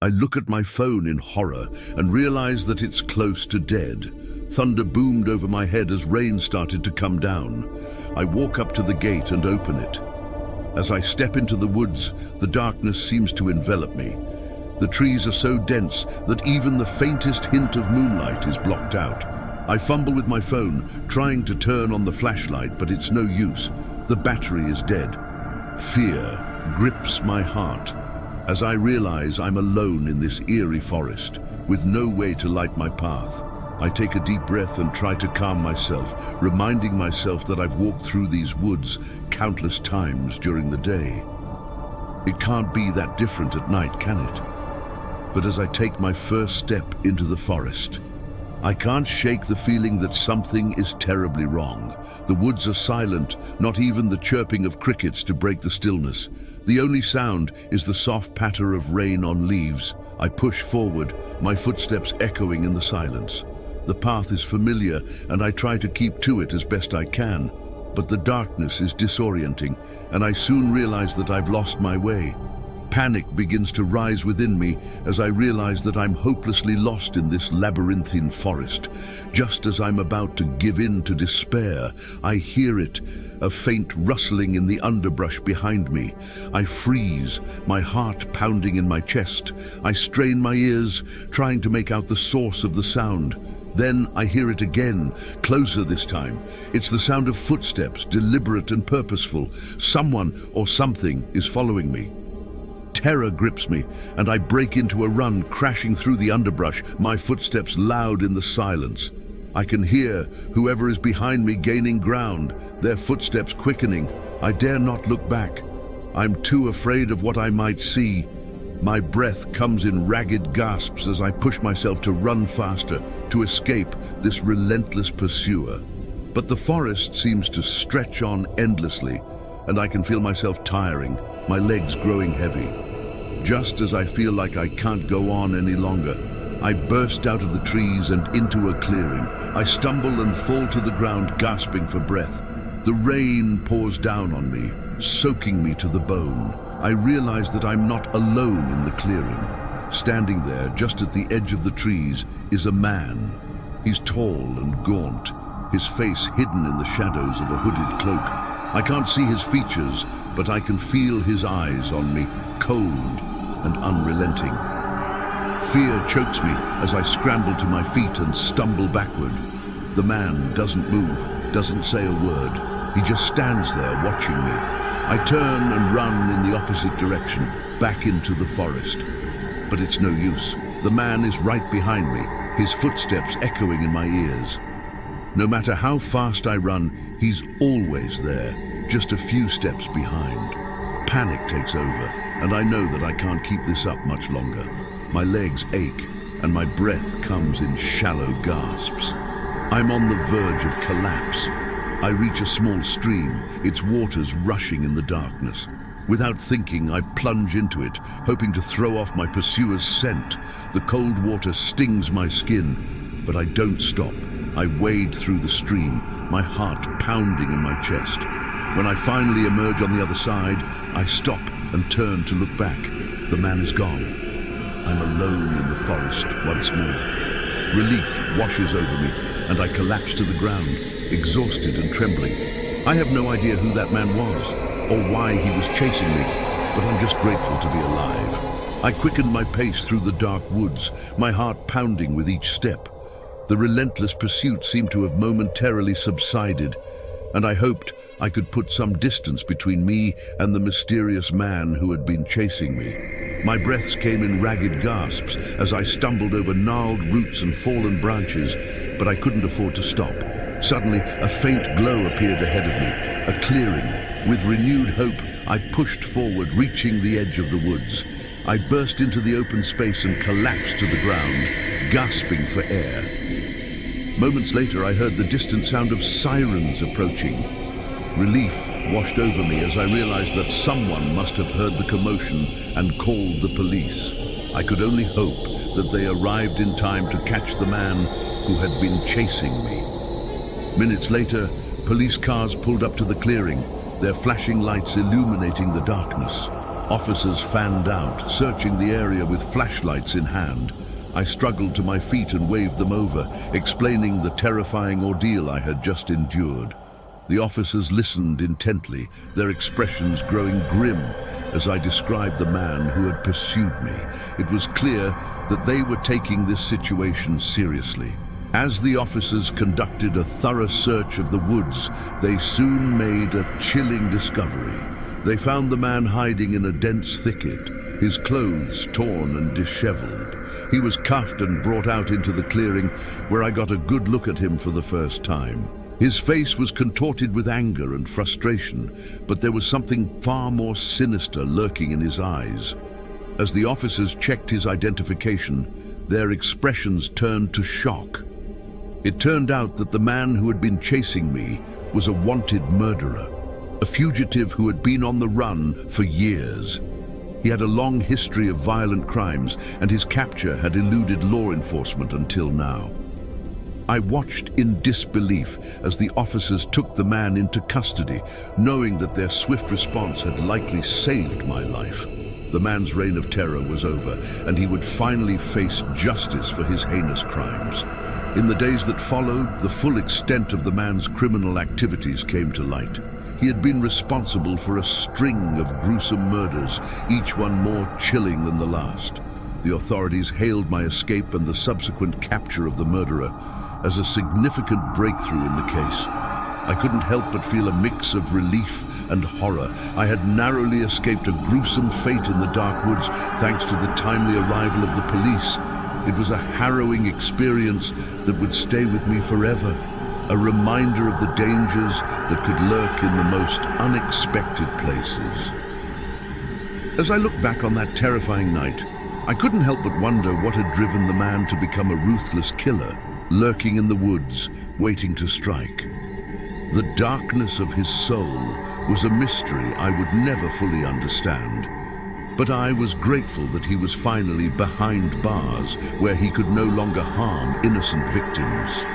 I look at my phone in horror and realize that it's close to dead. Thunder boomed over my head as rain started to come down. I walk up to the gate and open it. As I step into the woods, the darkness seems to envelop me. The trees are so dense that even the faintest hint of moonlight is blocked out. I fumble with my phone, trying to turn on the flashlight, but it's no use. The battery is dead. Fear grips my heart as I realize I'm alone in this eerie forest, with no way to light my path. I take a deep breath and try to calm myself, reminding myself that I've walked through these woods countless times during the day. It can't be that different at night, can it? But as I take my first step into the forest, I can't shake the feeling that something is terribly wrong. The woods are silent, not even the chirping of crickets to break the stillness. The only sound is the soft patter of rain on leaves. I push forward, my footsteps echoing in the silence. The path is familiar, and I try to keep to it as best I can. But the darkness is disorienting, and I soon realize that I've lost my way. Panic begins to rise within me as I realize that I'm hopelessly lost in this labyrinthine forest. Just as I'm about to give in to despair, I hear it, a faint rustling in the underbrush behind me. I freeze, my heart pounding in my chest. I strain my ears, trying to make out the source of the sound. Then I hear it again, closer this time. It's the sound of footsteps, deliberate and purposeful. Someone or something is following me. Terror grips me, and I break into a run, crashing through the underbrush, my footsteps loud in the silence. I can hear whoever is behind me gaining ground, their footsteps quickening. I dare not look back. I'm too afraid of what I might see. My breath comes in ragged gasps as I push myself to run faster, to escape this relentless pursuer. But the forest seems to stretch on endlessly, and I can feel myself tiring, my legs growing heavy. Just as I feel like I can't go on any longer, I burst out of the trees and into a clearing. I stumble and fall to the ground, gasping for breath. The rain pours down on me, soaking me to the bone. I realize that I'm not alone in the clearing. Standing there, just at the edge of the trees, is a man. He's tall and gaunt, his face hidden in the shadows of a hooded cloak. I can't see his features, but I can feel his eyes on me, cold and unrelenting. Fear chokes me as I scramble to my feet and stumble backward. The man doesn't move, doesn't say a word. He just stands there watching me. I turn and run in the opposite direction, back into the forest. But it's no use. The man is right behind me, his footsteps echoing in my ears. No matter how fast I run, he's always there, just a few steps behind. Panic takes over, and I know that I can't keep this up much longer. My legs ache, and my breath comes in shallow gasps. I'm on the verge of collapse. I reach a small stream, its waters rushing in the darkness. Without thinking, I plunge into it, hoping to throw off my pursuer's scent. The cold water stings my skin, but I don't stop. I wade through the stream, my heart pounding in my chest. When I finally emerge on the other side, I stop and turn to look back. The man is gone. I'm alone in the forest once more. Relief washes over me, and I collapse to the ground, exhausted and trembling. I have no idea who that man was, or why he was chasing me, but I'm just grateful to be alive. I quickened my pace through the dark woods, my heart pounding with each step. The relentless pursuit seemed to have momentarily subsided, and I hoped I could put some distance between me and the mysterious man who had been chasing me. My breaths came in ragged gasps as I stumbled over gnarled roots and fallen branches, but I couldn't afford to stop. Suddenly, a faint glow appeared ahead of me, a clearing. With renewed hope, I pushed forward, reaching the edge of the woods. I burst into the open space and collapsed to the ground, gasping for air. Moments later, I heard the distant sound of sirens approaching. Relief washed over me as I realized that someone must have heard the commotion and called the police. I could only hope that they arrived in time to catch the man who had been chasing me. Minutes later, police cars pulled up to the clearing, their flashing lights illuminating the darkness. Officers fanned out, searching the area with flashlights in hand. I struggled to my feet and waved them over, explaining the terrifying ordeal I had just endured. The officers listened intently, their expressions growing grim as I described the man who had pursued me. It was clear that they were taking this situation seriously. As the officers conducted a thorough search of the woods, they soon made a chilling discovery. They found the man hiding in a dense thicket, his clothes torn and disheveled. He was cuffed and brought out into the clearing, where I got a good look at him for the first time. His face was contorted with anger and frustration, but there was something far more sinister lurking in his eyes. As the officers checked his identification, their expressions turned to shock. It turned out that the man who had been chasing me was a wanted murderer, a fugitive who had been on the run for years. He had a long history of violent crimes, and his capture had eluded law enforcement until now. I watched in disbelief as the officers took the man into custody, knowing that their swift response had likely saved my life. The man's reign of terror was over, and he would finally face justice for his heinous crimes. In the days that followed, the full extent of the man's criminal activities came to light. He had been responsible for a string of gruesome murders, each one more chilling than the last. The authorities hailed my escape and the subsequent capture of the murderer as a significant breakthrough in the case. I couldn't help but feel a mix of relief and horror. I had narrowly escaped a gruesome fate in the dark woods thanks to the timely arrival of the police. It was a harrowing experience that would stay with me forever, a reminder of the dangers that could lurk in the most unexpected places. As I look back on that terrifying night, I couldn't help but wonder what had driven the man to become a ruthless killer, lurking in the woods, waiting to strike. The darkness of his soul was a mystery I would never fully understand. But I was grateful that he was finally behind bars, where he could no longer harm innocent victims.